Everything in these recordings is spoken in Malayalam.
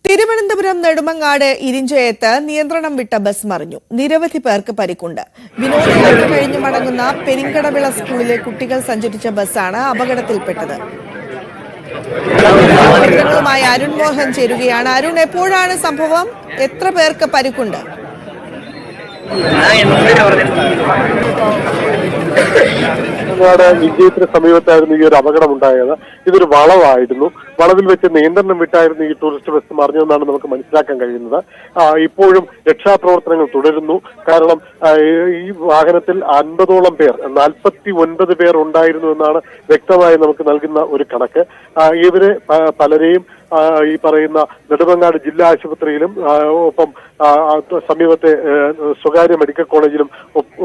തിരുവനന്തപുരം നെടുമങ്ങാട് ഇരിഞ്ചയത്ത് നിയന്ത്രണം വിട്ട ബസ് മറിഞ്ഞു. നിരവധി പേർക്ക് പരിക്കുണ്ട്. വിനോദയാത്ര കഴിഞ്ഞു മടങ്ങുന്ന പെരിങ്കടവിള സ്കൂളിലെ കുട്ടികൾ സഞ്ചരിച്ച ബസ്സാണ് അപകടത്തിൽപ്പെട്ടത്. വിവരങ്ങളുമായി അരുൺ മോഹൻ ചേരുകയാണ്. അരുൺ, എപ്പോഴാണ് സംഭവം? എത്ര പേർക്ക് പരിക്കുണ്ട്? വിജയത്തിന് സമീപത്തായിരുന്നു ഈ ഒരു അപകടം ഉണ്ടായത്. ഇതൊരു വളവായിരുന്നു. വളവിൽ വെച്ച് നിയന്ത്രണം വിട്ടായിരുന്നു ഈ ടൂറിസ്റ്റ് ബസ് മറിഞ്ഞതെന്നാണ് നമുക്ക് മനസ്സിലാക്കാൻ കഴിയുന്നത്. ഇപ്പോഴും രക്ഷാപ്രവർത്തനങ്ങൾ തുടരുന്നു. കാരണം ഈ വാഹനത്തിൽ 50ഓളം പേർ, 49 പേർ ഉണ്ടായിരുന്നു എന്നാണ് വ്യക്തമായി നമുക്ക് നൽകുന്ന ഒരു കണക്ക്. ഇവരെ പലരെയും ഈ പറയുന്ന നെടുമങ്ങാട് ജില്ലാ ആശുപത്രിയിലും ഒപ്പം സമീപത്തെ സ്വകാര്യ മെഡിക്കൽ കോളേജിലും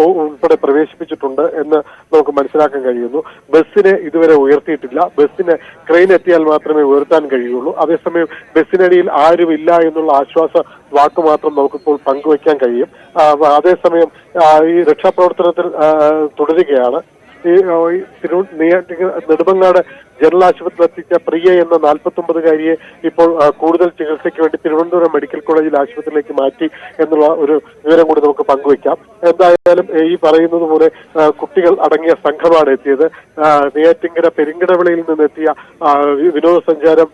ഉൾപ്പെടെ പ്രവേശിപ്പിച്ചിട്ടുണ്ട് എന്ന് നമുക്ക് മനസ്സിലാക്കാൻ കഴിയുന്നു. ബസ്സിനെ ഇതുവരെ ഉയർത്തിയിട്ടില്ല. ബസ്സിന് ക്രെയിൻ എത്തിയാൽ മാത്രമേ ഉയർത്താൻ കഴിയുള്ളൂ. അതേസമയം ബസ്സിനടിയിൽ ആരുമില്ല എന്നുള്ള ആശ്വാസ വാക്ക് മാത്രം നമുക്കിപ്പോൾ പങ്കുവയ്ക്കാൻ കഴിയും. അതേസമയം ഈ രക്ഷാപ്രവർത്തനത്തിൽ തുടരുകയാണ്. നെടുമങ്ങാട് ജനറൽ ആശുപത്രിയിൽ എത്തിച്ച പ്രിയ എന്ന 49-കാരിയെ ഇപ്പോൾ കൂടുതൽ ചികിത്സയ്ക്ക് വേണ്ടി തിരുവനന്തപുരം മെഡിക്കൽ കോളേജിൽ ആശുപത്രിയിലേക്ക് മാറ്റി എന്നുള്ള ഒരു വിവരം കൂടി നമുക്ക് പങ്കുവയ്ക്കാം. എന്തായാലും ഈ പറയുന്നത് പോലെ കുട്ടികൾ അടങ്ങിയ സംഘമാണ് എത്തിയത്. നെയ്യാറ്റിൻകര പെരിങ്കടവിളയിൽ നിന്നെത്തിയ വിനോദസഞ്ചാരം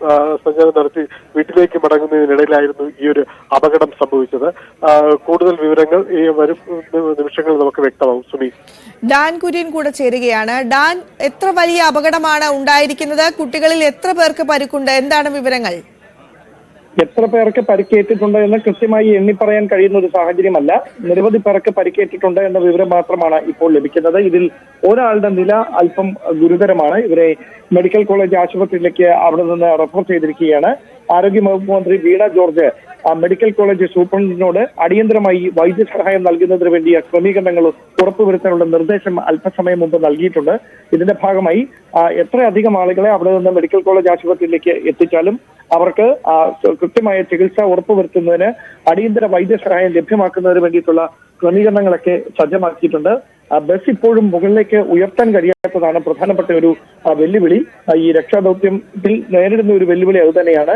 നടത്തി വീട്ടിലേക്ക് മടങ്ങുന്നതിനിടയിലായിരുന്നു ഈ ഒരു അപകടം സംഭവിച്ചത്. കൂടുതൽ വിവരങ്ങൾ ഈ വരും നിമിഷങ്ങളിൽ നമുക്ക് വ്യക്തമാവും. സുമി, ഡാൻ കുര്യൻ കൂടെ ചേരുകയാണ്. ഡാൻ, എത്ര വലിയ അപകടമാണ് ഉണ്ടായിരിക്കുന്നത്? കുട്ടികളിൽ എത്ര പേർക്ക് പരിക്കുണ്ട്? എന്താണ് വിവരങ്ങൾ? എത്ര പേർക്ക് പരിക്കേറ്റിട്ടുണ്ട് എന്ന് കൃത്യമായി എണ്ണി പറയാൻ കഴിയുന്ന ഒരു സാഹചര്യമല്ല. നിരവധി പേർക്ക് പരിക്കേറ്റിട്ടുണ്ട് എന്ന വിവരം മാത്രമാണ് ഇപ്പോൾ ലഭിക്കുന്നത്. ഇതിൽ ഒരാളുടെ നില അല്പം ഗുരുതരമാണ്. ഇവരെ മെഡിക്കൽ കോളേജ് ആശുപത്രിയിലേക്ക് അവിടെ നിന്ന് റെഫർ ചെയ്തിരിക്കുകയാണ്. ആരോഗ്യവകുപ്പ് മന്ത്രി വീണ ജോർജ് മെഡിക്കൽ കോളേജ് സൂപ്രണ്ടിനോട് അടിയന്തരമായി വൈദ്യസഹായം നൽകുന്നതിന് വേണ്ടിയ ക്രമീകരണങ്ങൾ ഉറപ്പുവരുത്താനുള്ള നിർദ്ദേശം അല്പസമയം മുമ്പ് നൽകിയിട്ടുണ്ട്. ഇതിന്റെ ഭാഗമായി എത്രയധികം ആളുകളെ അവിടെ നിന്ന് മെഡിക്കൽ കോളേജ് ആശുപത്രിയിലേക്ക് എത്തിച്ചാലും അവർക്ക് കൃത്യമായ ചികിത്സ ഉറപ്പുവരുത്തുന്നതിന് അടിയന്തര വൈദ്യസഹായം ലഭ്യമാക്കുന്നതിന് വേണ്ടിയിട്ടുള്ള ക്രമീകരണങ്ങളൊക്കെ സജ്ജമാക്കിയിട്ടുണ്ട്. ബസ് ഇപ്പോഴും മുകളിലേക്ക് ഉയർത്താൻ കഴിയാത്തതാണ് പ്രധാനപ്പെട്ട ഒരു വെല്ലുവിളി. ഈ രക്ഷാദൌത്യത്തിൽ നേരിടുന്ന ഒരു വെല്ലുവിളി അത് തന്നെയാണ്.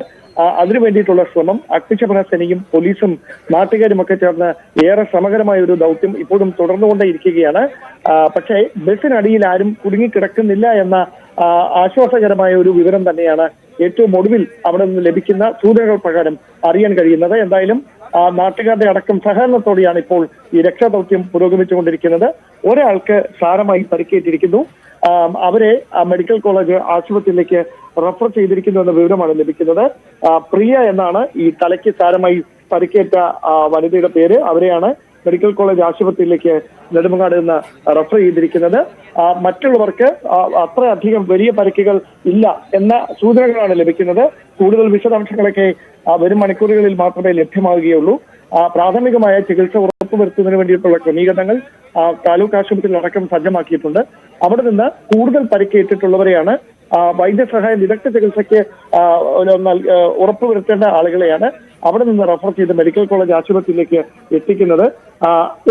അതിനു വേണ്ടിയിട്ടുള്ള ശ്രമം അഗ്നിശമന സേനയും പോലീസും നാട്ടുകാരും ഒക്കെ ചേർന്ന് ഏറെ ശ്രമകരമായ ഒരു ദൗത്യം ഇപ്പോഴും തുടർന്നുകൊണ്ടേയിരിക്കുകയാണ്. പക്ഷേ ബസ്സിനടിയിൽ ആരും കുടുങ്ങിക്കിടക്കുന്നില്ല എന്ന ആശ്വാസകരമായ ഒരു വിവരം തന്നെയാണ് ഏറ്റവും ഒടുവിൽ അവിടെ നിന്ന് ലഭിക്കുന്ന സൂചനകൾ പ്രകാരം അറിയാൻ കഴിയുന്നത്. എന്തായാലും നാട്ടുകാരുടെ അടക്കം സഹകരണത്തോടെയാണ് ഇപ്പോൾ ഈ രക്ഷാദൌത്യം പുരോഗമിച്ചുകൊണ്ടിരിക്കുന്നത്. ഒരാൾക്ക് സാരമായി പരിക്കേറ്റിരിക്കുന്നു. അവരെ മെഡിക്കൽ കോളേജ് ആശുപത്രിയിലേക്ക് റെഫർ ചെയ്തിരിക്കുന്നു എന്ന വിവരമാണ് ലഭിക്കുന്നത്. പ്രിയ എന്നാണ് ഈ തലയ്ക്ക് സാരമായി പരിക്കേറ്റ വനിതയുടെ പേര്. അവരെയാണ് മെഡിക്കൽ കോളേജ് ആശുപത്രിയിലേക്ക് നെടുമങ്ങാട് നിന്ന് റെഫർ ചെയ്തിരിക്കുന്നത്. മറ്റുള്ളവർക്ക് അത്രയധികം വലിയ പരിക്കുകൾ ഇല്ല എന്ന സൂചനകളാണ് ലഭിക്കുന്നത്. കൂടുതൽ വിശദാംശങ്ങളൊക്കെ വരും മണിക്കൂറുകളിൽ മാത്രമേ ലഭ്യമാവുകയുള്ളൂ. പ്രാഥമികമായ ചികിത്സ ഉറപ്പുവരുത്തുന്നതിന് വേണ്ടിയിട്ടുള്ള ക്രമീകരണങ്ങൾ താലൂക്ക് ആശുപത്രിയിൽ അടക്കം സജ്ജമാക്കിയിട്ടുണ്ട്. അവിടെ നിന്ന് കൂടുതൽ പരിക്കേറ്റിട്ടുള്ളവരെയാണ് വൈദ്യസഹായം വിദഗ്ധ ചികിത്സയ്ക്ക് ഉറപ്പുവരുത്തേണ്ട ആളുകളെയാണ് അവിടെ നിന്ന് റെഫർ ചെയ്ത് മെഡിക്കൽ കോളേജ് ആശുപത്രിയിലേക്ക് എത്തിക്കുന്നത്.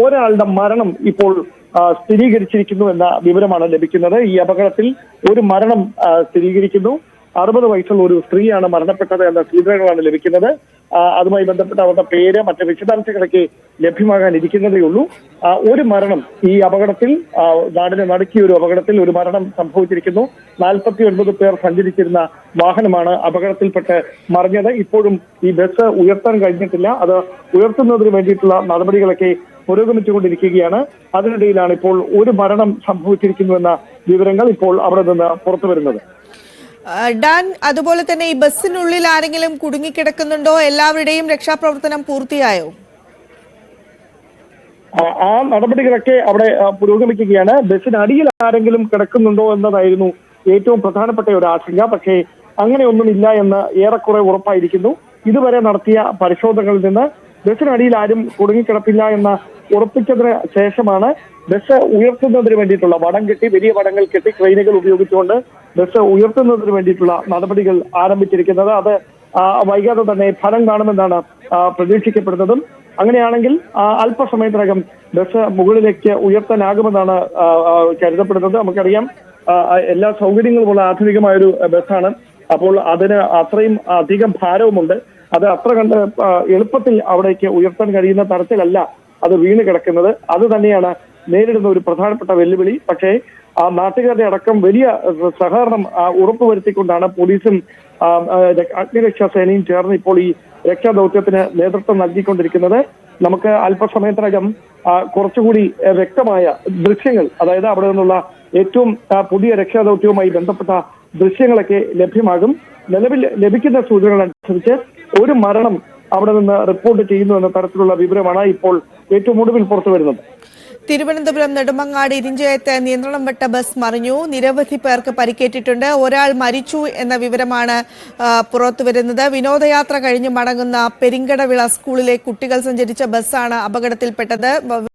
ഒരാളുടെ മരണം ഇപ്പോൾ സ്ഥിരീകരിച്ചിരിക്കുന്നു എന്ന വിവരമാണ് ലഭിക്കുന്നത്. ഈ അപകടത്തിൽ ഒരു മരണം സ്ഥിരീകരിക്കുന്നു. 60 വയസ്സുള്ള ഒരു സ്ത്രീയാണ് മരണപ്പെട്ടത് എന്ന സൂചനകളാണ് ലഭിക്കുന്നത്. അതുമായി ബന്ധപ്പെട്ട അവരുടെ പേര് മറ്റ് വിശദാംശങ്ങളൊക്കെ ലഭ്യമാകാനിരിക്കുന്നതേ ഉള്ളൂ. ഒരു മരണം ഈ അപകടത്തിൽ, നാടിനെ നടുക്കിയ ഒരു അപകടത്തിൽ ഒരു മരണം സംഭവിച്ചിരിക്കുന്നു. 49 പേർ സഞ്ചരിച്ചിരുന്ന വാഹനമാണ് അപകടത്തിൽപ്പെട്ട് മറിഞ്ഞത്. ഇപ്പോഴും ഈ ബസ് ഉയർത്താൻ കഴിഞ്ഞിട്ടില്ല. അത് ഉയർത്തുന്നതിന് വേണ്ടിയിട്ടുള്ള നടപടികളൊക്കെ പുരോഗമിച്ചുകൊണ്ടിരിക്കുകയാണ്. അതിനിടയിലാണ് ഇപ്പോൾ ഒരു മരണം സംഭവിച്ചിരിക്കുന്നുവെന്ന വിവരങ്ങൾ ഇപ്പോൾ അവിടെ നിന്ന് പുറത്തു വരുന്നത്. ഡാൻ, അതുപോലെ തന്നെ ഈ ബസ്സിനുള്ളിൽ ആരെങ്കിലും കുടുങ്ങിക്കിടക്കുന്നുണ്ടോ? എല്ലാവരുടെയും രക്ഷാപ്രവർത്തനം പൂർത്തിയായോ? ആ നടപടികളൊക്കെ അവിടെ പുരോഗമിക്കുകയാണ്. ബസ്സിനടിയിൽ ആരെങ്കിലും കിടക്കുന്നുണ്ടോ എന്നതായിരുന്നു ഏറ്റവും പ്രധാനപ്പെട്ട ഒരു ആശങ്ക. പക്ഷേ അങ്ങനെയൊന്നുമില്ല എന്ന് ഏറെക്കുറെ ഉറപ്പായിരിക്കുന്നു. ഇതുവരെ നടത്തിയ പരിശോധനകളിൽ നിന്ന് ബസ്സിനടിയിൽ ആരും കുടുങ്ങിക്കിടപ്പില്ല എന്ന ഉറപ്പിച്ചതിന് ശേഷമാണ് ബസ് ഉയർത്തുന്നതിന് വേണ്ടിയിട്ടുള്ള വടം കെട്ടി, വലിയ വടങ്ങൾ കെട്ടി ക്രെയിനുകൾ ഉപയോഗിച്ചുകൊണ്ട് ബസ് ഉയർത്തുന്നതിന് വേണ്ടിയിട്ടുള്ള നടപടികൾ ആരംഭിച്ചിരിക്കുന്നത്. അത് വൈകാതെ തന്നെ ഫലം കാണുമെന്നാണ് പ്രതീക്ഷിക്കപ്പെടുന്നതും. അങ്ങനെയാണെങ്കിൽ അല്പസമയത്തിനകം ബസ് മുകളിലേക്ക് ഉയർത്താനാകുമെന്നാണ് കരുതപ്പെടുന്നത്. നമുക്കറിയാം എല്ലാ സൗകര്യങ്ങളുമുള്ള ആധുനികമായൊരു ബസ്സാണ്. അപ്പോൾ അതിന് അത്രയും അധികം ഭാരവുമുണ്ട്. അത് അത്ര കണ്ട് എളുപ്പത്തിൽ അവിടേക്ക് ഉയർത്താൻ കഴിയുന്ന തരത്തിലല്ല അത് വീണ് കിടക്കുന്നത്. അത് തന്നെയാണ് നേരിടുന്ന ഒരു പ്രധാനപ്പെട്ട വെല്ലുവിളി. പക്ഷേ ആ നാട്ടുകാരുടെ അടക്കം വലിയ സഹകരണം ഉറപ്പുവരുത്തിക്കൊണ്ടാണ് പോലീസും അഗ്നിരക്ഷാ സേനയും ചേർന്ന് ഇപ്പോൾ ഈ രക്ഷാദൌത്യത്തിന് നേതൃത്വം നൽകിക്കൊണ്ടിരിക്കുന്നത്. നമുക്ക് അല്പസമയത്തിനകം കുറച്ചുകൂടി വ്യക്തമായ ദൃശ്യങ്ങൾ, അതായത് അവിടെ നിന്നുള്ള ഏറ്റവും പുതിയ രക്ഷാദൌത്യവുമായി ബന്ധപ്പെട്ട ദൃശ്യങ്ങളൊക്കെ ലഭ്യമാകും. നിലവിൽ ലഭിക്കുന്ന സൂചനകൾ അനുസരിച്ച് ഒരു മരണം അവിടെ നിന്ന് റിപ്പോർട്ട് ചെയ്യുന്നു എന്ന തരത്തിലുള്ള വിവരമാണ് ഇപ്പോൾ ഏറ്റവും ഒടുവിൽ പുറത്തു വരുന്നത്. തിരുവനന്തപുരം നെടുമങ്ങാട് ഇരിഞ്ചയത്ത് നിയന്ത്രണം വിട്ട ബസ് മറിഞ്ഞു. നിരവധി പേർക്ക് പരിക്കേറ്റിട്ടുണ്ട്. ഒരാൾ മരിച്ചു എന്ന വിവരമാണ് പുറത്തുവരുന്നത്. വിനോദയാത്ര കഴിഞ്ഞ് മടങ്ങുന്ന പെരിങ്കടവിള സ്കൂളിലെ കുട്ടികൾ സഞ്ചരിച്ച ബസ്സാണ് അപകടത്തിൽപ്പെട്ടത്.